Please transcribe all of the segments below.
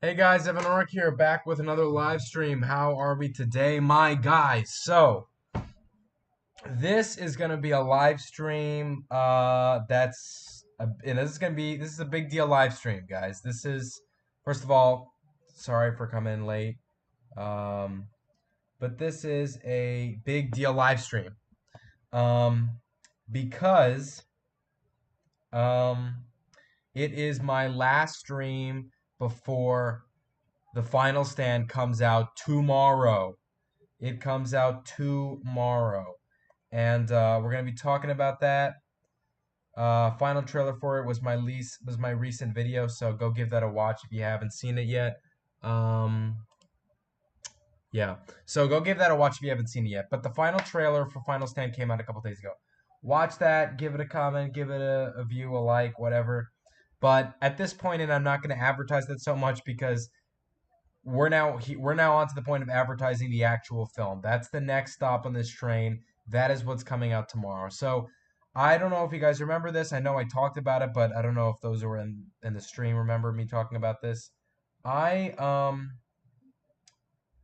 Hey guys, Evan Ork here, back with another live stream. How are we today, my guys? So, this is gonna be a live stream. This is a big deal live stream, guys. This is, first of all, sorry for coming in late. Um, but this is a big deal live stream. Um, because um, it is my last stream before the final stand comes out tomorrow. It comes out tomorrow. And we're gonna be talking about that. Final trailer for it was my recent video, so go give that a watch if you haven't seen it yet. Um, yeah, so go give that a watch if you haven't seen it yet. But the final trailer for Final Stand came out a couple days ago. Watch that, give it a comment, give it a view, a like, whatever. But at this point, and I'm not going to advertise that so much because we're now on to the point of advertising the actual film. That's the next stop on this train. That is what's coming out tomorrow. So I don't know if you guys remember this. I know I talked about it, but I don't know if those who were in the stream remember me talking about this. I um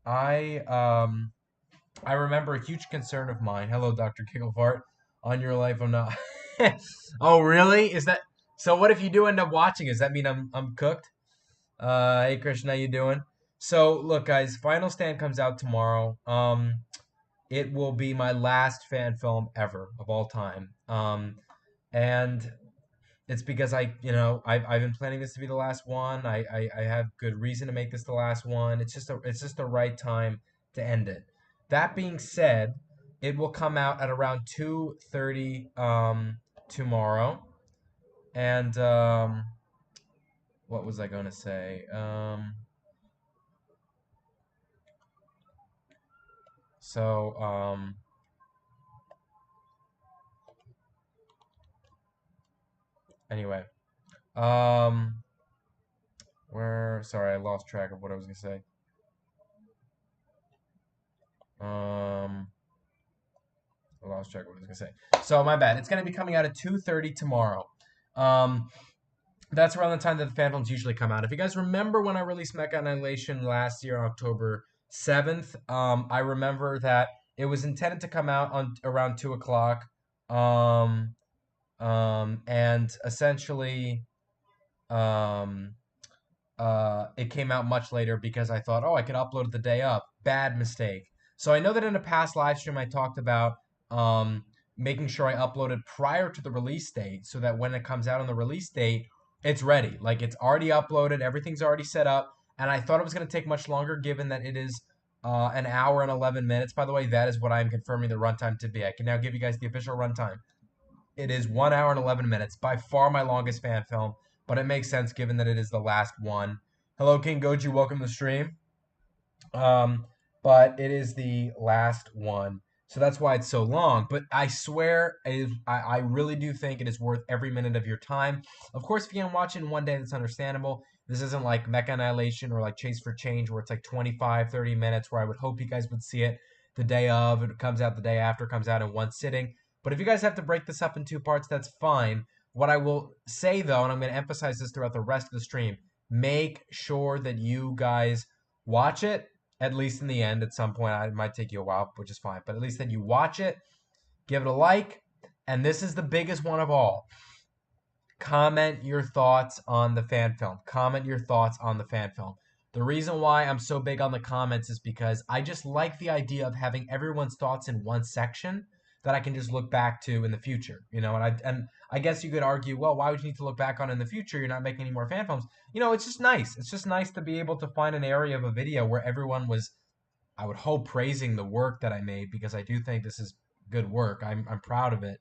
I um I remember a huge concern of mine. Hello, Dr. Kicklefart. On your life, I'm not. Oh, really? Is that so? What if you do end up watching? Does that mean I'm cooked? Hey Christian, how you doing? So look, guys, Final Stand comes out tomorrow. It will be my last fan film ever of all time. And it's because I've been planning this to be the last one. I have good reason to make this the last one. It's just the right time to end it. That being said, it will come out at around 2:30 tomorrow. And what was I gonna say? So anyway, um where sorry, I lost track of what I was gonna say. Um I lost track of what I was gonna say. So my bad. It's gonna be coming out at 2:30 tomorrow. Um that's around the time that the fan films usually come out. If you guys remember when I released Mecha Annihilation last year on October 7th, I remember that it was intended to come out on around 2 o'clock. Um and essentially um it came out much later because I thought, oh, I could upload it the day up. Bad mistake. So I know that in a past live stream I talked about um, making sure I uploaded prior to the release date so that when it comes out on the release date, it's ready. Like it's already uploaded, everything's already set up, and I thought it was going to take much longer given that it is an hour and 11 minutes. By the way, that is what I'm confirming the runtime to be. I can now give you guys the official runtime. It is 1 hour and 11 minutes, by far my longest fan film, but it makes sense given that it is the last one. Hello, King Goji, welcome to the stream. Um, but it is the last one, so that's why it's so long. But I swear, I really do think it is worth every minute of your time. Of course, if you can watch it in one day, that's understandable. This isn't like Mecha Annihilation or like Chase for Change, where it's like 25, 30 minutes, where I would hope you guys would see it the day of, it comes out the day after, it comes out in one sitting. But if you guys have to break this up in two parts, that's fine. What I will say though, and I'm going to emphasize this throughout the rest of the stream, make sure that you guys watch it at least in the end. At some point, it might take you a while, which is fine, but at least then you watch it, give it a like, and this is the biggest one of all. Comment your thoughts on the fan film. Comment your thoughts on the fan film. The reason why I'm so big on the comments is because I just like the idea of having everyone's thoughts in one section that I can just look back to in the future. And I guess you could argue, well, why would you need to look back on in the future? You're not making any more fan films. It's just nice. It's just nice to be able to find an area of a video where everyone was, I would hope, praising the work that I made, because I do think this is good work. I'm proud of it.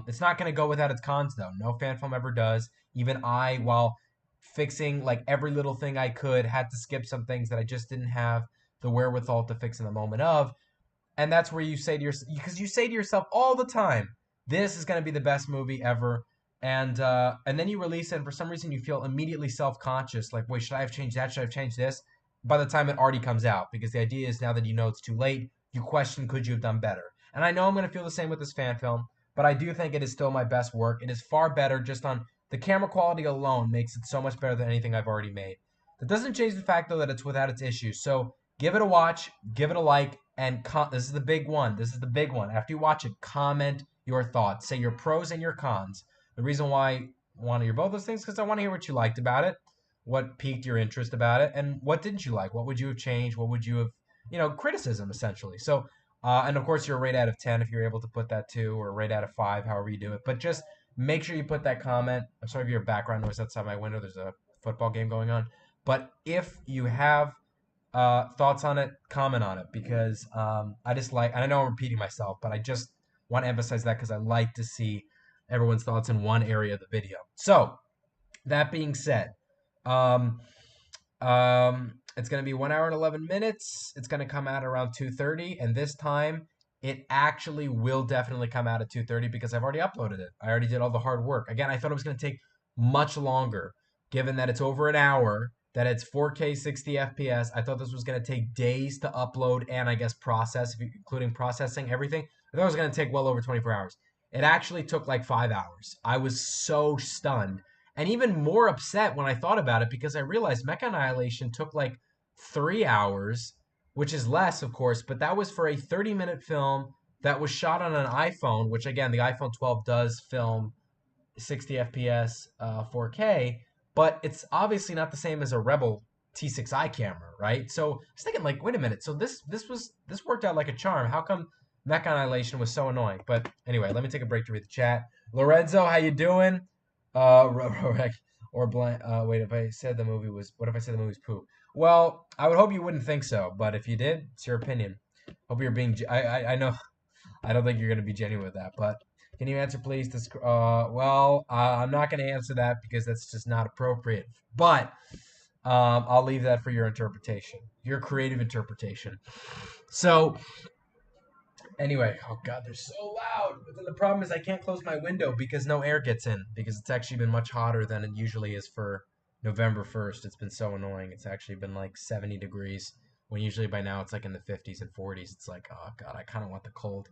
It's not going to go without its cons, though. No fan film ever does. Even I, while fixing like every little thing I could, had to skip some things that I just didn't have the wherewithal to fix in the moment of. And that's where you say to yourself, because you say to yourself all the time, this is going to be the best movie ever. And then you release it, and for some reason you feel immediately self-conscious, like, wait, should I have changed that? Should I have changed this? By the time it already comes out, because the idea is now that you know it's too late, you question, could you have done better? And I know I'm going to feel the same with this fan film, but I do think it is still my best work. It is far better just on the camera quality alone, makes it so much better than anything I've already made. That doesn't change the fact though that it's without its issues. So give it a watch, give it a like, and this is the big one. This is the big one. After you watch it, comment your thoughts. Say your pros and your cons. The reason why I want to hear both those things because I want to hear what you liked about it, what piqued your interest about it, and what didn't you like. What would you have changed? What would you have, criticism essentially. So, and of course, your rate out of 10 if you're able to put that too, or rate out of 5, however you do it. But just make sure you put that comment. I'm sorry if your background noise outside my window. There's a football game going on. But if you have thoughts on it, comment on it because I just like, and I know I'm repeating myself, but I just want to emphasize that because I like to see everyone's thoughts in one area of the video. So, that being said, um, it's going to be 1 hour and 11 minutes. It's going to come out around 2:30, and this time it actually will definitely come out at 2:30 because I've already uploaded it. I already did all the hard work. Again, I thought it was going to take much longer, given that it's over an hour, that it's 4K 60 FPS. I thought this was going to take days to upload and I guess process, including processing everything. I thought it was going to take well over 24 hours. It actually took like 5 hours. I was so stunned and even more upset when I thought about it because I realized Mecha Annihilation took like 3 hours, which is less, of course, but that was for a 30-minute film that was shot on an iPhone, which again, the iPhone 12 does film 60 FPS, 4K, but it's obviously not the same as a Rebel T6i camera, right? So I was thinking, like, wait a minute. So this worked out like a charm. How come Mech Annihilation was so annoying? But anyway, let me take a break to read the chat. Lorenzo, how you doing? Or blank. Wait, if I said the movie was, what if I said the movie's poo? Well, I would hope you wouldn't think so, but if you did, it's your opinion. Hope you're being. I know. I don't think you're gonna be genuine with that, but can you answer, please? I'm not going to answer that because that's just not appropriate. But I'll leave that for your interpretation, your creative interpretation. So, anyway, oh God, they're so loud. But then the problem is I can't close my window because no air gets in because it's actually been much hotter than it usually is for November 1st. It's been so annoying. It's actually been like 70 degrees when usually by now it's like in the 50s and 40s. It's like, oh God, I kind of want the cold.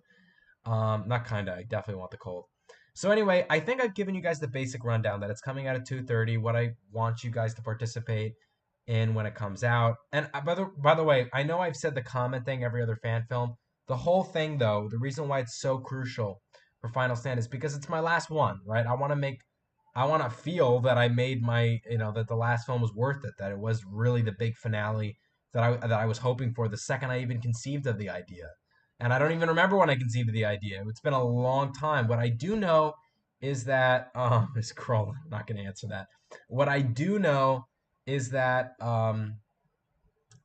Not kinda, I definitely want the cold. So anyway, I think I've given you guys the basic rundown that it's coming out at 2:30, what I want you guys to participate in when it comes out. And by the way, I know I've said the comment thing every other fan film. The whole thing though, the reason why it's so crucial for Final Stand is because it's my last one, right? I want to feel that I made that the last film was worth it, that it was really the big finale that I was hoping for the second I even conceived of the idea. And I don't even remember when I conceived of the idea. It's been a long time. What I do know is that it's crawling. I'm not going to answer that. What I do know is that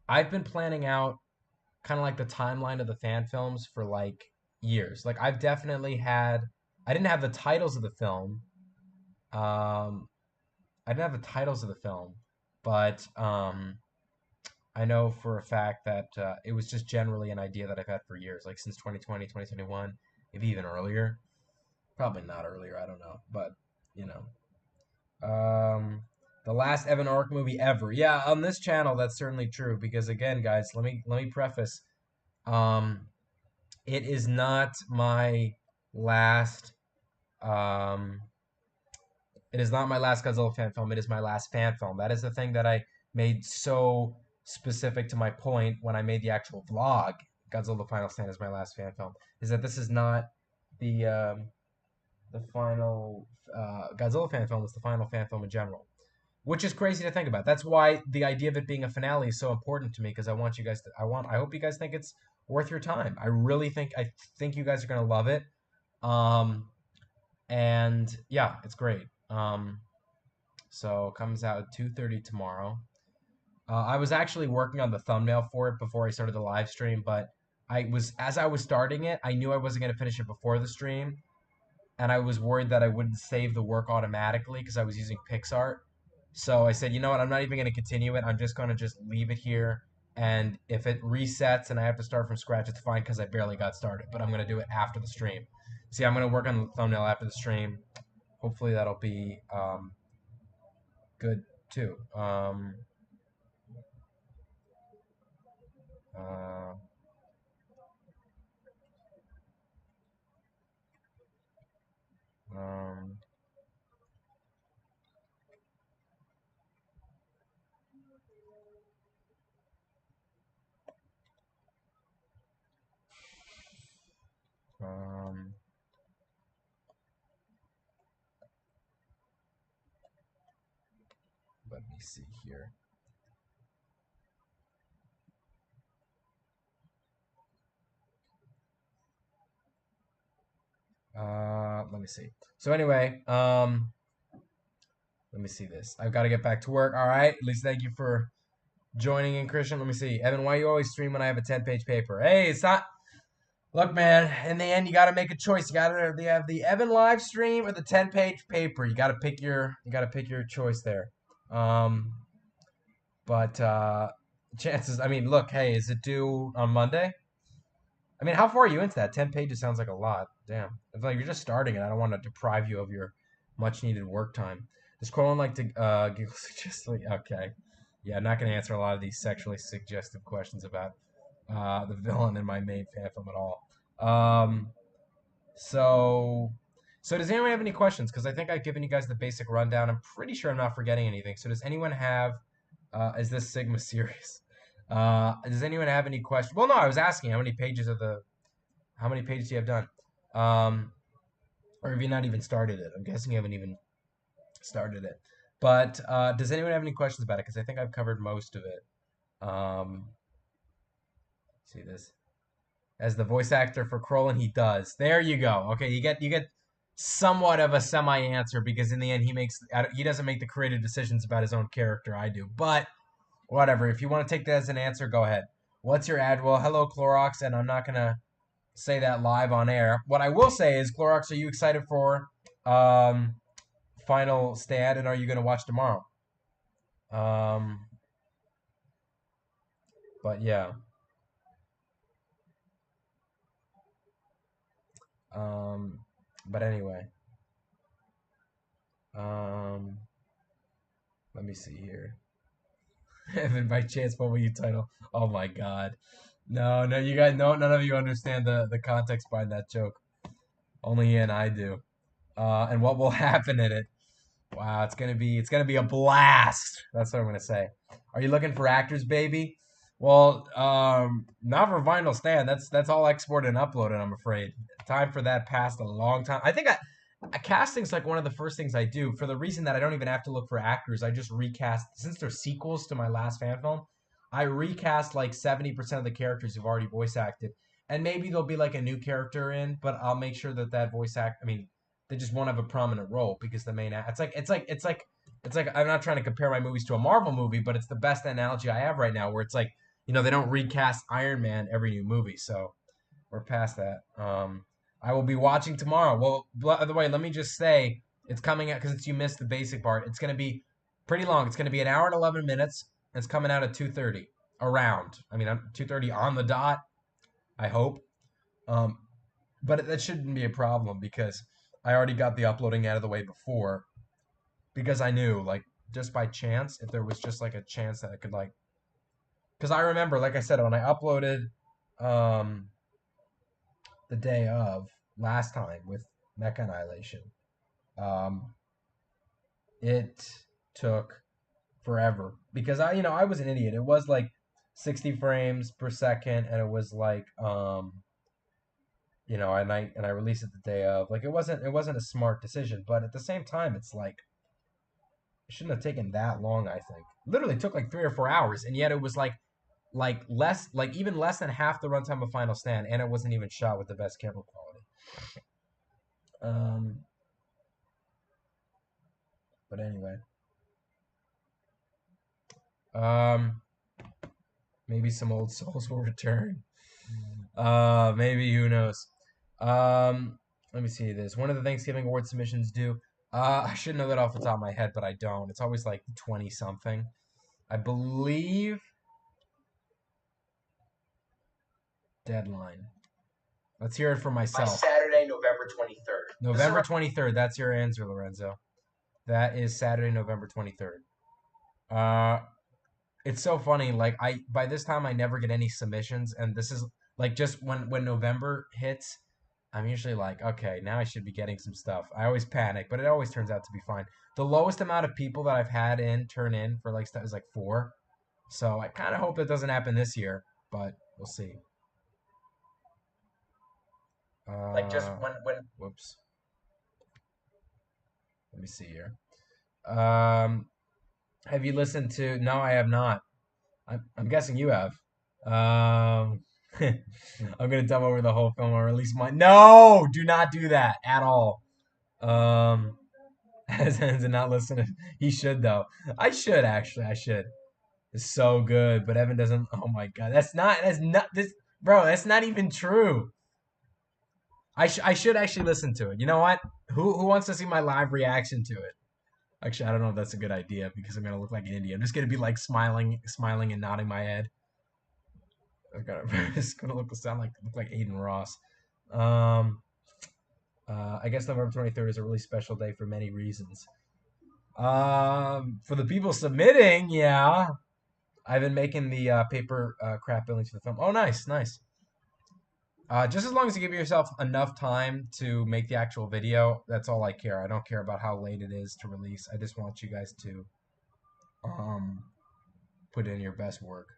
I've been planning out kind of like the timeline of the fan films for like years. Like I've definitely had. I didn't have the titles of the film. Um, I didn't have the titles of the film, but I know for a fact that it was just generally an idea that I've had for years, like since 2020, 2021, maybe even earlier. Probably not earlier, I don't know. But, you know. The last Evan Orc movie ever. Yeah, on this channel that's certainly true because again, guys, let me preface it is not my last um it is not my last Godzilla fan film. It is my last fan film. That is the thing that I made so specific to my point when I made the actual vlog. Godzilla Final Stand is my last fan film. Is that this is not the final Godzilla fan film. It's the final fan film in general, which is crazy to think about. That's why the idea of it being a finale is so important to me because I want you guys to. I hope you guys think it's worth your time. I think you guys are gonna love it. Um, and yeah, it's great. So it comes out at 2:30 tomorrow. I was actually working on the thumbnail for it before I started the live stream, but as I was starting it, I knew I wasn't gonna finish it before the stream, and I was worried that I wouldn't save the work automatically because I was using PixArt. So I said, you know what, I'm not even gonna continue it. I'm just gonna just leave it here, and if it resets and I have to start from scratch, it's fine because I barely got started. But I'm gonna do it after the stream. See, I'm gonna work on the thumbnail after the stream. Hopefully that'll be good too. Uh, um, see here. Let me see. So anyway, let me see this. I've got to get back to work. All right. At least thank you for joining in, Christian. Let me see. Evan, why you always stream when I have a 10-page paper? Hey, it's not. Look, man. In the end, you got to make a choice. You got to have the Evan live stream or the 10-page paper. You got to pick your. You got to pick your choice there. Um, but chances. I mean, look. Hey, is it due on Monday? I mean, how far are you into that? 10 pages sounds like a lot. Damn. It's like you're just starting it. I don't want to deprive you of your much needed work time. Does Colin like to giggle suggestively? Okay. Yeah, I'm not going to answer a lot of these sexually suggestive questions about the villain in my main fan film at all. So, so does anyone have any questions? Because I think I've given you guys the basic rundown. I'm pretty sure I'm not forgetting anything. So does anyone have, is this Sigma series? Does anyone have any questions? Well, no, I was asking how many pages do you have done? Or have you not even started it? I'm guessing you haven't even started it. But does anyone have any questions about it? Because I think I've covered most of it. See this as the voice actor for Krolin, he does. There you go. Okay, you get somewhat of a semi answer because in the end he doesn't make the creative decisions about his own character. I do, but whatever. If you want to take that as an answer, go ahead. What's your ad? Well, hello Clorox, and I'm not gonna say that live on air. What I will say is, Clorox, are you excited for Final Stand, and are you going to watch tomorrow? Um, but yeah. Um, but anyway. Um, let me see here. Evan, by chance, what will you title? Oh my God. No, no, you guys, no, none of you understand the context behind that joke. Only Ian and I do. And what will happen in it? Wow, it's gonna be a blast. That's what I'm gonna say. Are you looking for actors, baby? Well, not for Vinyl Stand. That's all exported and uploaded. I'm afraid. Time for that passed a long time. I think casting's like one of the first things I do for the reason that I don't even have to look for actors. I just recast since they're sequels to my last fan film. I recast like 70% of the characters who've already voice acted, and maybe there'll be like a new character in, but I'll make sure that voice act. I mean, they just won't have a prominent role because the main it's like I'm not trying to compare my movies to a Marvel movie, but it's the best analogy I have right now where it's like, they don't recast Iron Man every new movie. So we're past that. I will be watching tomorrow. Well, by the way, let me just say it's coming out because you missed the basic part. It's going to be pretty long. It's going to be an hour and 11 minutes. And it's coming out at 2:30 around. I mean, 2:30 on the dot. I hope. Um, but that shouldn't be a problem because I already got the uploading out of the way before because I knew like just by chance if there was just like a chance that I could like because I remember like I said when I uploaded um the day of last time with Mecha Annihilation, um it took forever because I was an idiot. It was like 60 frames per second and it was like and I released it the day of. Like it wasn't a smart decision, but at the same time, it's like it shouldn't have taken that long. I think literally took like 3 or 4 hours, and yet it was like less, like even less than half the runtime of Final Stand, and it wasn't even shot with the best camera quality. Um, but anyway, um, maybe some old souls will return. Maybe who knows? Let me see this. One of the Thanksgiving award submissions due. I should know that off the top of my head, but I don't. It's always like 20 something. I believe deadline. Let's hear it for myself. Saturday, November 23rd. November 23rd. That's your answer, Lorenzo. That is Saturday, November 23rd. Uh, it's so funny. Like by this time I never get any submissions, and this is like just when November hits, I'm usually like, okay, now I should be getting some stuff. I always panic, but it always turns out to be fine. The lowest amount of people that I've had turn in for like stuff is like 4. So I kind of hope that doesn't happen this year, but we'll see. Like just when Whoops. Let me see here. Um, Have you listened to? No, I have not. I'm guessing you have. Um, I'm gonna dumb over the whole film, or at least my. No, do not do that at all. Um, as to not listen. He should though. I should actually. I should. It's so good, but Evan doesn't. Oh my god, that's not. That's not this, bro. That's not even true. I should actually listen to it. You know what? Who wants to see my live reaction to it? Actually, I don't know if that's a good idea because I'm gonna look like an idiot. I'm just gonna be like smiling and nodding my head. It's gonna look like Aiden Ross. Um, I guess November 23rd is a really special day for many reasons. For the people submitting, yeah, I've been making the paper crap buildings for the film. Oh, nice, nice. Just as long as you give yourself enough time to make the actual video, that's all I care. I don't care about how late it is to release. I just want you guys to um, put in your best work.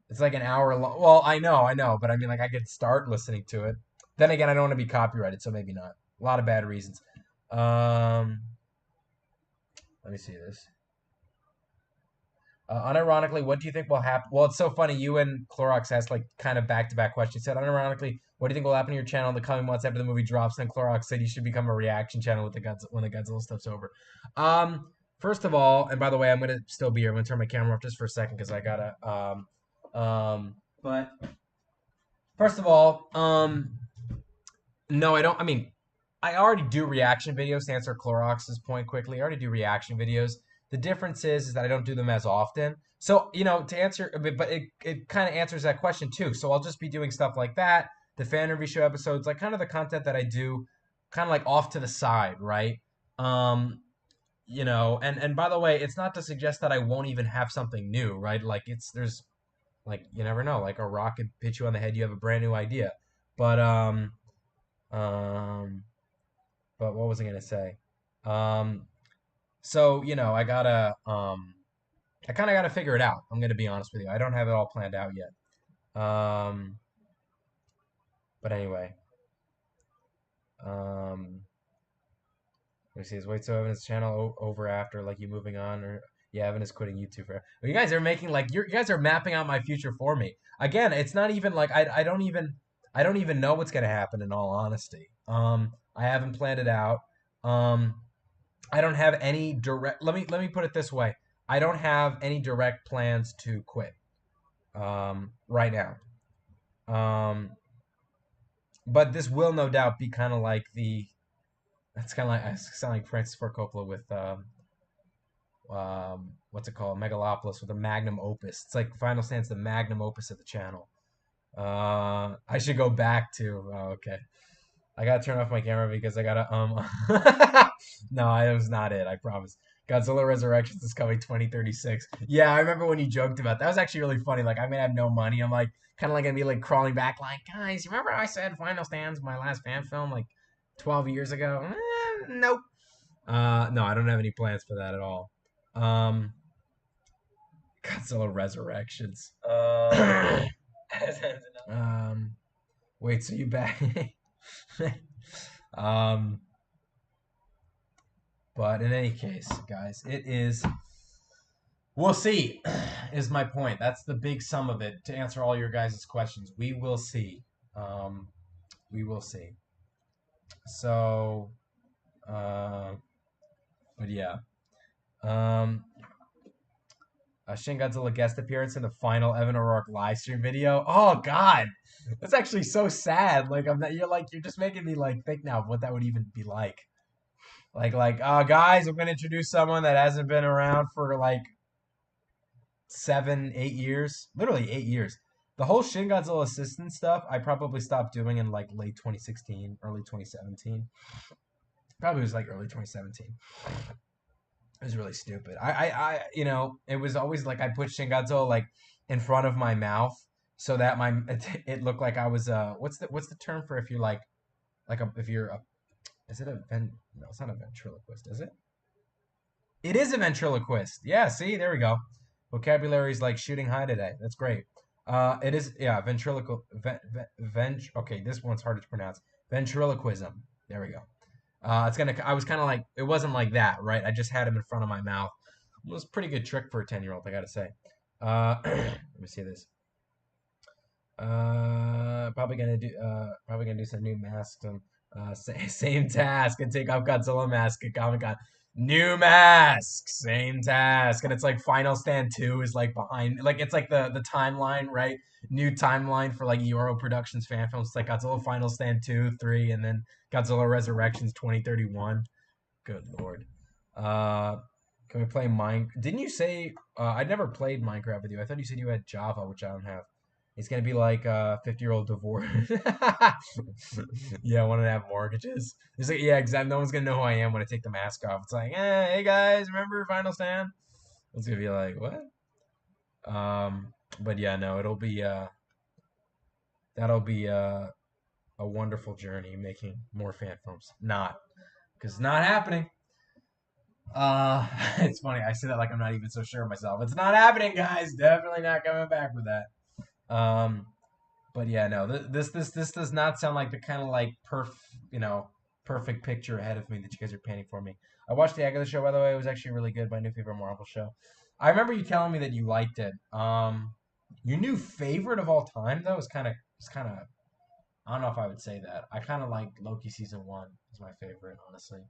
It's like an hour long. Well, I know, but I mean, like, I could start listening to it. Then again, I don't want to be copyrighted, so maybe not. A lot of bad reasons. Um, Let me see this. Unironically, what do you think will happen? Well, it's so funny. You and Clorox asked like kind of back-to-back questions. Said unironically, what do you think will happen to your channel in the coming months after the movie drops? And Clorox said you should become a reaction channel with the when the Godzilla stuff's over. First of all, and by the way, I'm gonna still be here. I'm gonna turn my camera off just for a second because I gotta. But first of all, no, I don't. I mean, I already do reaction videos to answer Clorox's point quickly. I already do reaction videos. The difference is that I don't do them as often. So, to answer, but it kind of answers that question too. So I'll just be doing stuff like that, the fan review show episodes, like kind of the content that I do kind of like off to the side, right? And by the way, it's not to suggest that I won't even have something new, right? Like there's like you never know, like a rock could hit you on the head, you have a brand new idea. But um but what was I gonna say? Um, so I kind of gotta figure it out. I'm gonna be honest with you. I don't have it all planned out yet. Um, but anyway, um, let me see. Is wait so Evan's channel over after like you moving on or yeah, Evan is quitting YouTube for. Well, you guys are making like you guys are mapping out my future for me. Again, it's not even like I don't even know what's gonna happen in all honesty. I haven't planned it out. Um, I don't have any direct. Let me put it this way. I don't have any direct plans to quit right now. Um, but this will no doubt be kind of like the. It's kind of like I sound like Francis Ford Coppola with what's it called, Megalopolis with a magnum opus. It's like Final Stan's the magnum opus of the channel. I should go back to. Oh, okay. I gotta turn off my camera because I gotta No, that was not it. I promise. Godzilla Resurrections is coming 2036. Yeah, I remember when you joked about that. That was actually really funny. Like I'm gonna have no money. I'm like kind of like gonna be like crawling back, like guys, you remember I said Final Stand's my last fan film like 12 years ago? Nope. No, I don't have any plans for that at all. Um, Godzilla Resurrections. Um, Wait, so you back? um, but in any case, guys, it is. We'll see, is my point. That's the big sum of it. To answer all your guys' questions, we will see. Um, we will see. So, but yeah. Um, a Shin Godzilla guest appearance in the final Evan O'Rourke live stream video. Oh God, that's actually so sad. Like I'm not. You're just making me like think now of what that would even be like. Guys, I'm gonna introduce someone that hasn't been around for like 7, 8 years, literally 8 years. The whole Shin Godzilla assistant stuff, I probably stopped doing in like late 2016, early 2017. Probably was like early 2017. It was really stupid. It was always like I put Shin Godzilla like in front of my mouth so that it looked like I was what's the term for if you're like a if you're a is it a no, it's not a ventriloquist, is it? It is a ventriloquist. Yeah, see, there we go. Vocabulary is like shooting high today. That's great. It is, yeah, ventriloquism. Okay, this one's hard to pronounce. Ventriloquism. There we go. I was kind of like, it wasn't like that, right? I just had him in front of my mouth. It was a pretty good trick for a 10-year-old, I gotta say. Let me see this. Probably gonna do some new masks and same task and take off Godzilla mask at Comic Con. New mask, same task, and it's like Final Stand 2 is like behind, like it's like the timeline, right? New timeline for like Euro Productions fan films. It's like Godzilla Final Stand 2, 3, and then Godzilla Resurrections 2031. Good lord. Uh, can we play Mine? Didn't you say I never played Minecraft with you? I thought you said you had Java, which I don't have. It's gonna be like a 50-year-old divorce. Yeah, I want to have mortgages. It's like, yeah, exactly. No one's gonna know who I am when I take the mask off. It's like, hey guys, remember Final Stand? It's gonna be like, what? But yeah, no, that'll be a wonderful journey making more fan films. Not, because it's not happening. It's funny. I say that like I'm not even so sure of myself. It's not happening, guys. Definitely not coming back with that. Um, but yeah, no. This does not sound like the kind of like perfect picture ahead of me that you guys are painting for me. I watched the Agatha show, by the way. It was actually really good. My new favorite Marvel show. I remember you telling me that you liked it. Your new favorite of all time though is kind of. I don't know if I would say that. I kind of like Loki season one is my favorite, honestly.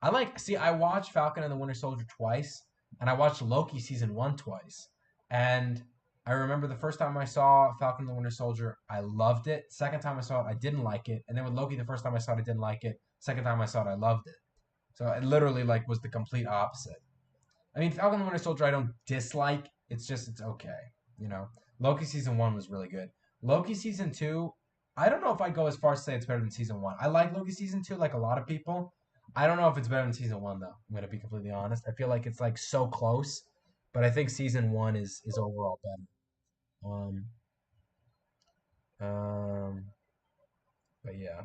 I watched Falcon and the Winter Soldier twice, and I watched Loki season one twice. And I remember the first time I saw Falcon and the Winter Soldier, I loved it. Second time I saw it, I didn't like it. And then with Loki, the first time I saw it, I didn't like it. Second time I saw it, I loved it. So it literally like was the complete opposite. I mean, Falcon and the Winter Soldier, I don't dislike. It's okay. You know, Loki season one was really good. Loki season two, I don't know if I'd go as far as to say it's better than season one. I like Loki season two, like a lot of people. I don't know if it's better than season one though. I'm gonna be completely honest. I feel like it's like so close, but I think season one is overall better. Um, um, but yeah,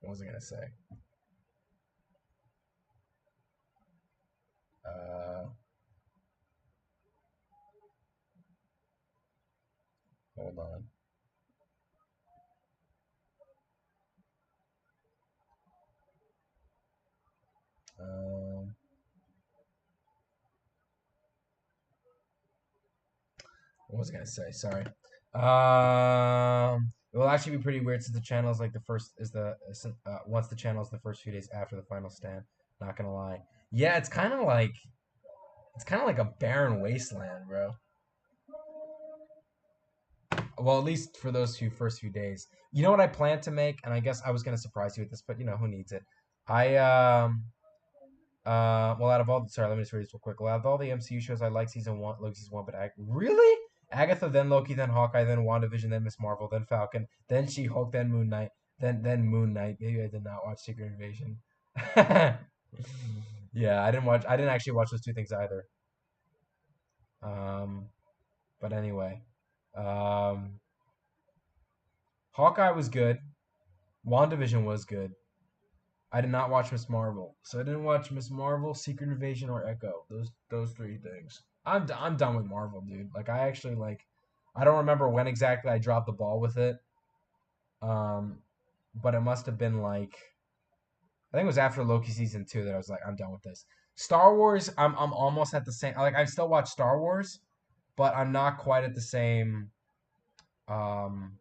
what was I gonna say? Uh, hold on. Um, what was I gonna say? Sorry. It will actually be pretty weird since the channel is like the first is the once the channel is the first few days after the final stand. Not gonna lie. Yeah, it's kind of like a barren wasteland, bro. Well, at least for those first few days. You know what I plan to make, and I guess I was gonna surprise you with this, but who needs it? I well, out of all, sorry, let me just read this real quick. Well, out of all the MCU shows, I like season one, Loki season one, but really, Agatha, then Loki, then Hawkeye, then WandaVision, then Miss Marvel, then Falcon, then She-Hulk, then Moon Knight, then Moon Knight. Maybe I did not watch Secret Invasion. Yeah, I didn't watch. I didn't actually watch those two things either. Um, but anyway, um, Hawkeye was good. WandaVision was good. I did not watch Miss Marvel, so I didn't watch Miss Marvel, Secret Invasion, or Echo. Those three things. I'm done with Marvel, dude. Like I actually like. I don't remember when exactly I dropped the ball with it. Um, but it must have been like I think it was after Loki season two that I was like, I'm done with this. Star Wars, I'm almost at the same. Like I still watch Star Wars, but I'm not quite at the same. Um,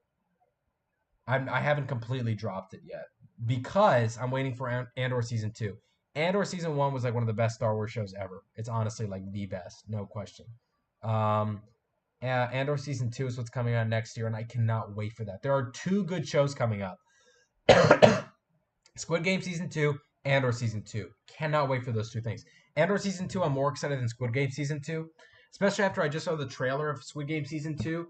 I haven't completely dropped it yet because I'm waiting for Andor season two. Andor season one was like one of the best Star Wars shows ever. It's honestly like the best, no question. Um, Andor season two is what's coming out next year, and I cannot wait for that. There are two good shows coming up: Squid Game season two, Andor season two. Cannot wait for those two things. Andor season two, I'm more excited than Squid Game season two, especially after I just saw the trailer of Squid Game season two,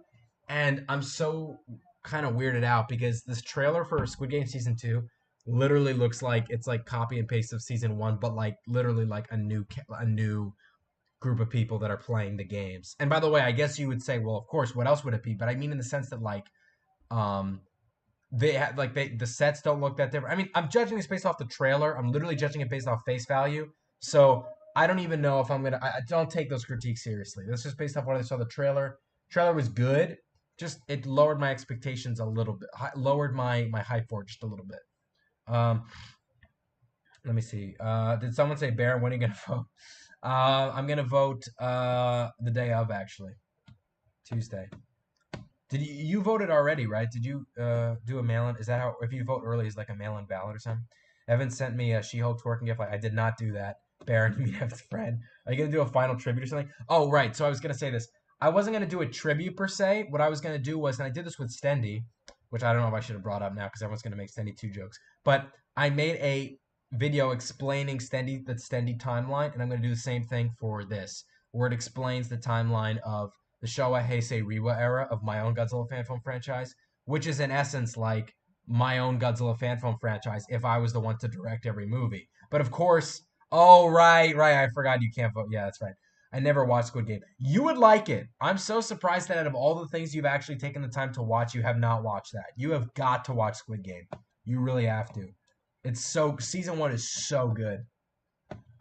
and I'm so kind of weirded out because this trailer for Squid Game season two literally looks like it's like copy and paste of season one, but like literally like a new group of people that are playing the games. And by the way, I guess you would say, well, of course, what else would it be? But I mean in the sense that like um they had like the sets don't look that different. I mean, I'm judging this based off the trailer. I'm literally judging it based off face value. So I don't even know if I'm gonna. I don't take those critiques seriously. That's just based off what I saw the trailer. Trailer was good. just it lowered my expectations a little bit, lowered my hype for it just a little bit. Um, Let me see. Did someone say Baron? When are you gonna vote? I'm gonna vote the day of, actually, Tuesday. Did you voted already, right? Did you do a mail-in? Is that how if you vote early is like a mail-in ballot or something? Evan sent me a She-Hulk twerking gift. I did not do that. Baron, you mean Evan's friend? Are you gonna do a final tribute or something? Oh, right. So I was gonna say this. I wasn't gonna do a tribute per se. What I was gonna do was, and I did this with Stendy, which I don't know if I should have brought up now because everyone's gonna make Stendy two jokes. But I made a video explaining the Stendy timeline, and I'm gonna do the same thing for this, where it explains the timeline of the Showa Heisei Reiwa era of my own Godzilla fan film franchise, which is in essence like my own Godzilla fan film franchise if I was the one to direct every movie. But of course, oh right, I forgot you can't vote. Yeah, that's right. I never watched Squid Game. You would like it. I'm so surprised that out of all the things you've actually taken the time to watch, you have not watched that. You have got to watch Squid Game. You really have to. It's so season one is so good.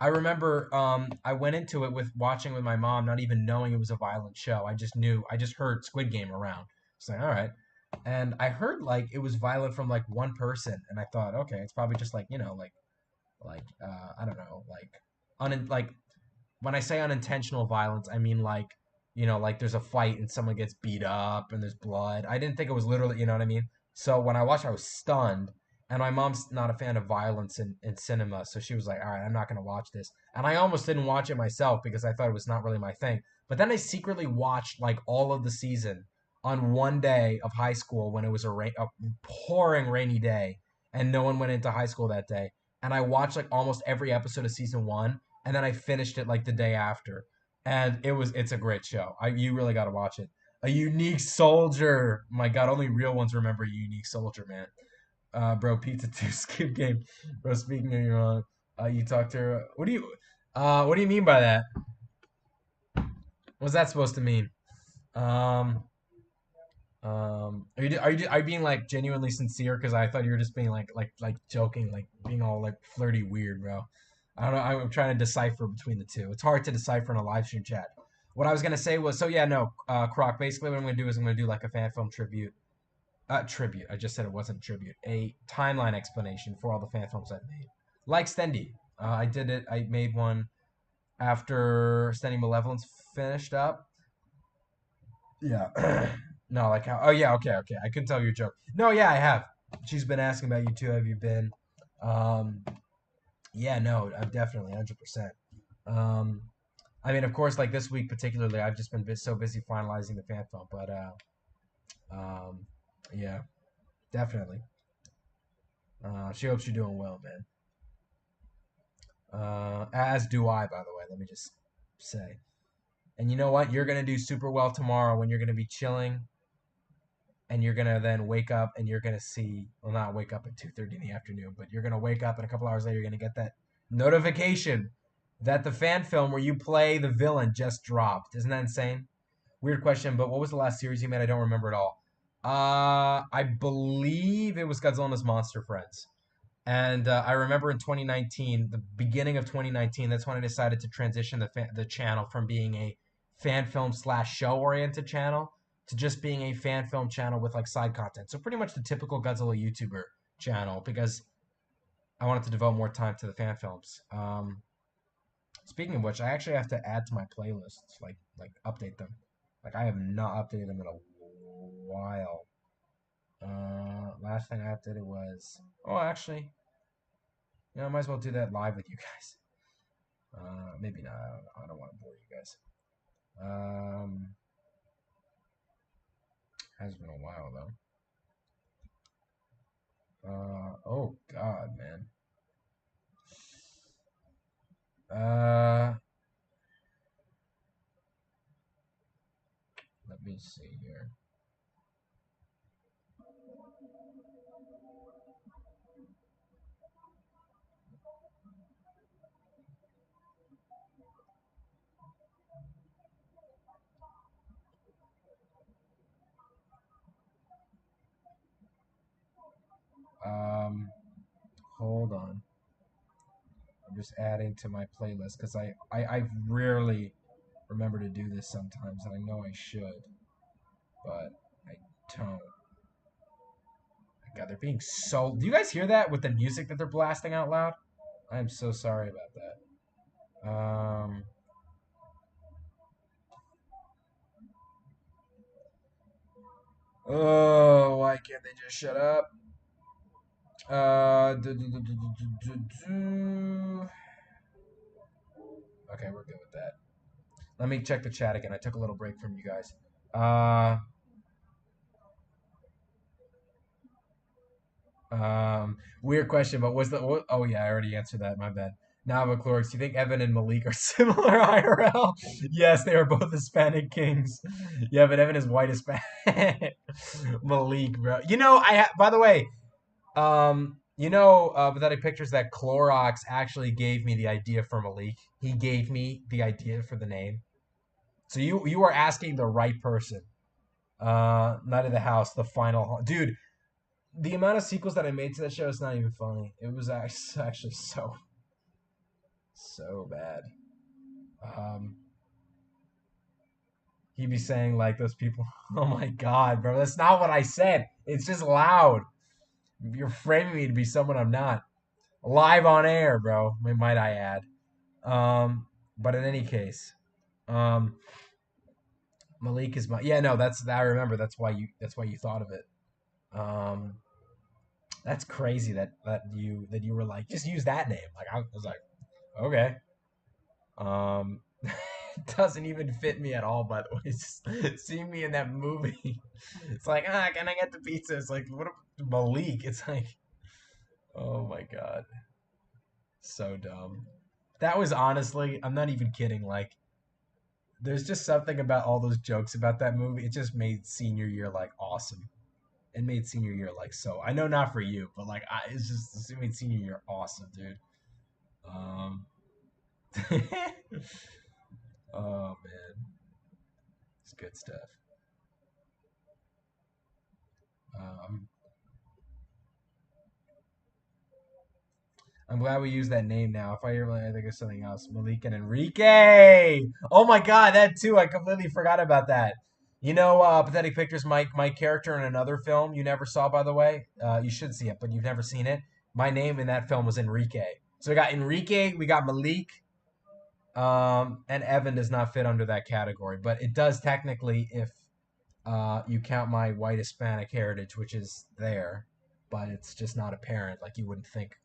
I remember I went into it with watching with my mom, not even knowing it was a violent show. I just heard Squid Game around. It's like, all right. And I heard like it was violent from like one person, and I thought, okay, it's probably just like, I don't know, like when I say unintentional violence, I mean like, like there's a fight and someone gets beat up and there's blood. I didn't think it was literally, you know what I mean? So when I watched, I was stunned. And my mom's not a fan of violence in cinema, so she was like, "All right, I'm not gonna watch this." And I almost didn't watch it myself because I thought it was not really my thing. But then I secretly watched like all of the season on one day of high school when it was a pouring rainy day, and no one went into high school that day. And I watched like almost every episode of season one, and then I finished it like the day after. And it's a great show. You really got to watch it. A Unique Soldier. My God, only real ones remember Unique Soldier, man. Bro, Pizza 2 skip game. Bro, speaking of your own, you talked to her. What do you mean by that? What's that supposed to mean? Um, are you being like genuinely sincere? Because I thought you were just being like joking, like being all like flirty weird, bro. I don't know. I'm trying to decipher between the two. It's hard to decipher in a live stream chat. What I was gonna say was, so yeah, no, Croc. Basically, what I'm gonna do is I'm gonna do like a fan film tribute. Tribute. I just said it wasn't tribute. A timeline explanation for all the fan films I've made. Like Stendy. I did it. I made one after Stendy Malevolence finished up. Yeah. No, like how? Oh yeah. Okay. I couldn't tell your joke. No, yeah, I have. She's been asking about you too. Have you been? Um. Yeah. No. I'm definitely 100%. Um. I mean, of course, like this week particularly, I've just been so busy finalizing the fan film. But um. Yeah. Definitely. She hopes you're doing well, man. As do I, by the way. Let me just say. And you know what? You're gonna do super well tomorrow when you're gonna be chilling, and you're gonna then wake up and you're gonna see. Well, not wake up at 2:30 in the afternoon, but you're gonna wake up and a couple hours later you're gonna get that notification that the fan film where you play the villain just dropped. Isn't that insane? Weird question, but what was the last series you made? I don't remember at all. I believe it was Godzilla and his Monster Friends. And I remember in 2019, the beginning of 2019, that's when I decided to transition the channel from being a fan film slash show oriented channel to just being a fan film channel with like side content. So pretty much the typical Godzilla YouTuber channel because I wanted to devote more time to the fan films. Speaking of which, I actually have to add to my playlists, like update them. Like I have not updated them in a while. Last thing I updated was actually, I might as well do that live with you guys. Maybe not. I don't want to bore you guys. Has been a while though. Oh God, man. Let me see here. Um, Hold on. I'm just adding to my playlist because I rarely remember to do this sometimes, and I know I should, but I tone. God, they're being so. Do you guys hear that with the music that they're blasting out loud? I am so sorry about that. Oh, why can't they just shut up? Okay, we're good with that. Let me check the chat again. I took a little break from you guys. Uh, Weird question, but was the oh yeah, I already answered that. My bad. Now, but Clorix, do you think Evan and Malik are similar IRL? Yes, they are both Hispanic kings. Yeah, but Evan is white Hispanic. Malik, bro. By the way, Pathetic Pictures, that Clorox actually gave me the idea for Malik. He gave me the idea for the name. So you are asking the right person. Night of the House, the final dude. The amount of sequels that I made to that show is not even funny. It was actually so bad. Um, he'd be saying like those people. Oh my god, bro, that's not what I said. It's just loud. You're framing me to be someone I'm not. Live on air, bro. Might I add? But in any case, um, Malik is my yeah. No, that's I remember. That's why you thought of it. Um, that's crazy that you were like just use that name. Like I was like okay. It doesn't even fit me at all. By the way, it's just seeing me in that movie. It's like can I get the pizza? It's like what Malik? It's like oh my god, so dumb. That was honestly, I'm not even kidding. Like there's just something about all those jokes about that movie. It just made senior year like awesome. It made senior year like so. I know not for you, but like it made senior year awesome, dude. Um, oh man, it's good stuff. Um, I'm glad we use that name now. If I hear I think of something else. Malik and Enrique. Oh my god, that too. I completely forgot about that. Pathetic Pictures, my character in another film you never saw, by the way. You should see it, but you've never seen it. My name in that film was Enrique. So we got Enrique, we got Malik, and Evan does not fit under that category, but it does technically if you count my white Hispanic heritage, which is there, but it's just not apparent. Like you wouldn't think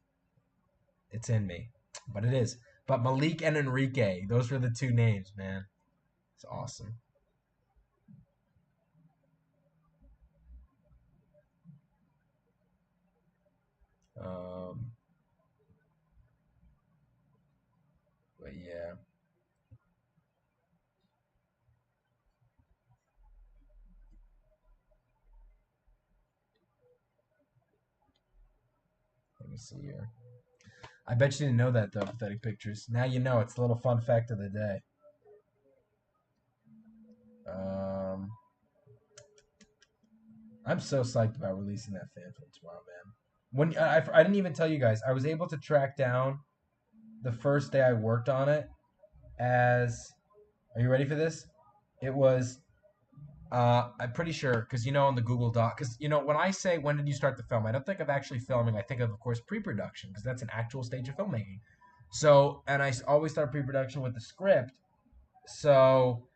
it's in me, but it is. But Malik and Enrique, those were the two names, man. It's awesome. Um, but yeah, let me see here. I bet you didn't know that though, Pathetic Pictures. Now you know. It's a little fun fact of the day. Um, I'm so psyched about releasing that fan film tomorrow, man. When I didn't even tell you guys, I was able to track down the first day I worked on it as. Are you ready for this? It was I'm pretty sure because on the Google Doc, because when I say when did you start the film, I don't think of actually filming. I think of course, pre-production because that's an actual stage of filmmaking. So, and always start pre-production with the script. So,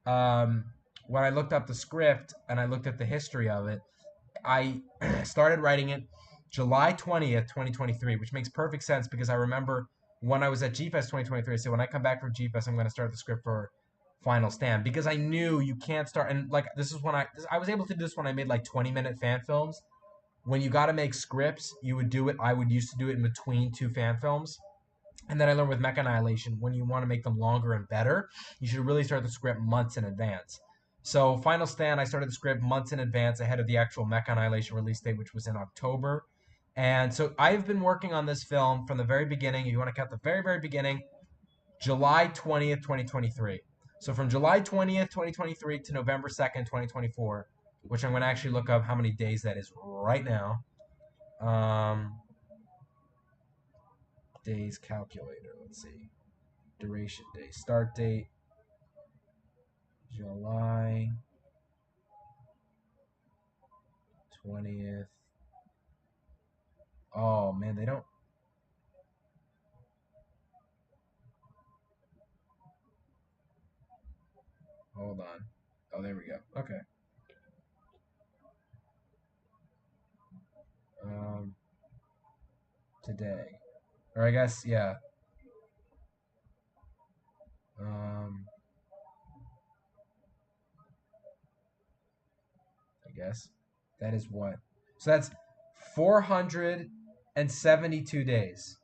um, when I looked up the script and I looked at the history of it, I started writing it July 20th, 2023, which makes perfect sense because I remember when I was at GFest 2023, I said when I come back from GFest, I'm going to start the script for Final Stand because I knew you can't start. And like, this is when I was able to do this when I made like 20-minute fan films. When you got to make scripts, you would do it. I would used to do it in between two fan films. And then I learned with Mech Annihilation, when you want to make them longer and better, you should really start the script months in advance. So Final Stand, I started the script months in advance ahead of the actual Mech Annihilation release date, which was in October. And so I've been working on this film from the very beginning. If you want to count the very, very beginning, July 20th, 2023. So from July 20th, 2023 to November 2nd, 2024, which I'm going to actually look up how many days that is right now. Days calculator. Let's see. Duration day. Start date. July 20th. Oh, man, they don't. Hold on. Oh, there we go. Okay. Um, Today. Or I guess, yeah. Um, I guess. That is what? So that's 472 days.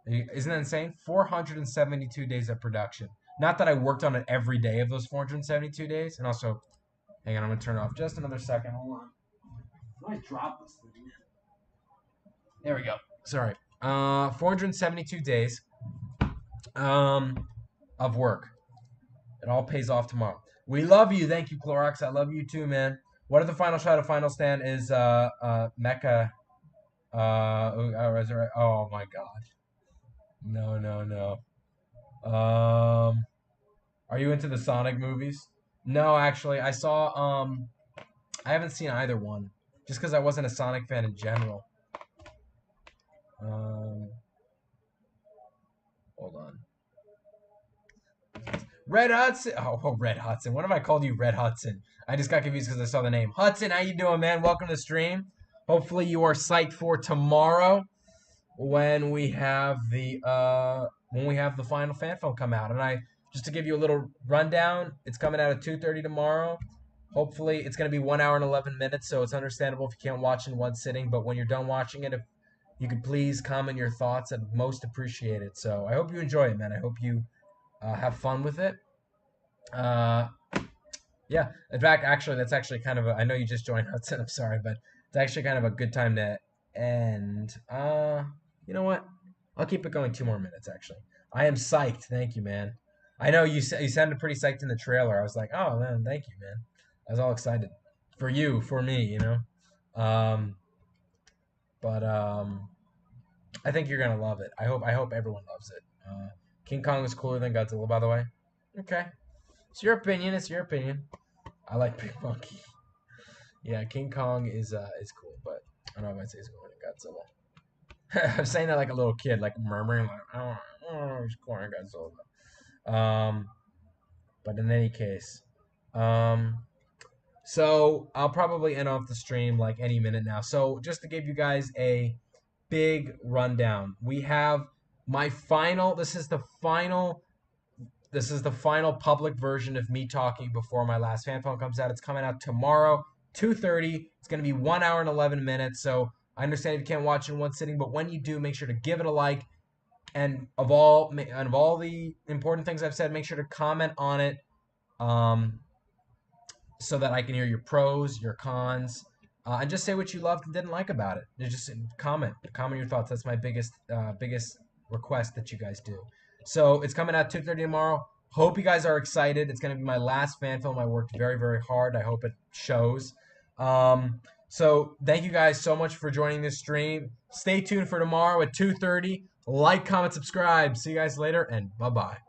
Isn't that insane? 472 days of production. Not that I worked on it every day of those 472 days. And also, hang on, I'm going to turn it off just another second. Hold on. I dropped this thing. There we go. Sorry. 472 days of work. It all pays off tomorrow. We love you. Thank you, Clorox. I love you too, man. What if the final shot of Final Stand is Mecha? Oh my God. No, no, no. Are you into the Sonic movies? No, actually, I saw. I haven't seen either one, just because I wasn't a Sonic fan in general. Hold on. Red Hudson. Oh, Red Hudson. What have I called you, Red Hudson? I just got confused because I saw the name. Hudson, how you doing, man? Welcome to the stream. Hopefully you are psyched for tomorrow when we have the final fan film come out. And just to give you a little rundown, it's coming out at 2:30 tomorrow. Hopefully it's going to be 1 hour and 11 minutes, so it's understandable if you can't watch in one sitting. But when you're done watching it, if you could please comment your thoughts, I'd most appreciate it. So I hope you enjoy it, man. I hope you have fun with it. Yeah. In fact, actually, that's actually kind of I know you just joined Hudson. I'm sorry, but it's actually kind of a good time to end. You know what? I'll keep it going 2 more minutes. Actually, I am psyched. Thank you, man. I know you sounded pretty psyched in the trailer. I was like, oh man, thank you, man. I was all excited for you, for me, you know. Um, but I think you're gonna love it. I hope everyone loves it. King Kong is cooler than Godzilla, by the way. Okay, it's your opinion. It's your opinion. I like Big Monkey. Yeah, King Kong is cool, but I don't know if I'd say it's cooler than Godzilla. I'm saying that like a little kid, like murmuring, like, it's cooler than Godzilla. But in any case, so I'll probably end off the stream like any minute now. So just to give you guys a big rundown, we have my final. This is the final public version of me talking before my last fan film comes out. It's coming out tomorrow, 2:30. It's going to be 1 hour and 11 minutes. So I understand if you can't watch in one sitting, but when you do, make sure to give it a like. And of all the important things I've said, make sure to comment on it, so that I can hear your pros, your cons, and just say what you loved and didn't like about it. Just comment your thoughts. That's my biggest request that you guys do. So it's coming out 2:30 tomorrow. Hope you guys are excited. It's going to be my last fan film. I worked very, very hard. I hope it shows. So thank you guys so much for joining this stream. Stay tuned for tomorrow at 2:30. Like, comment, subscribe. See you guys later, and bye-bye.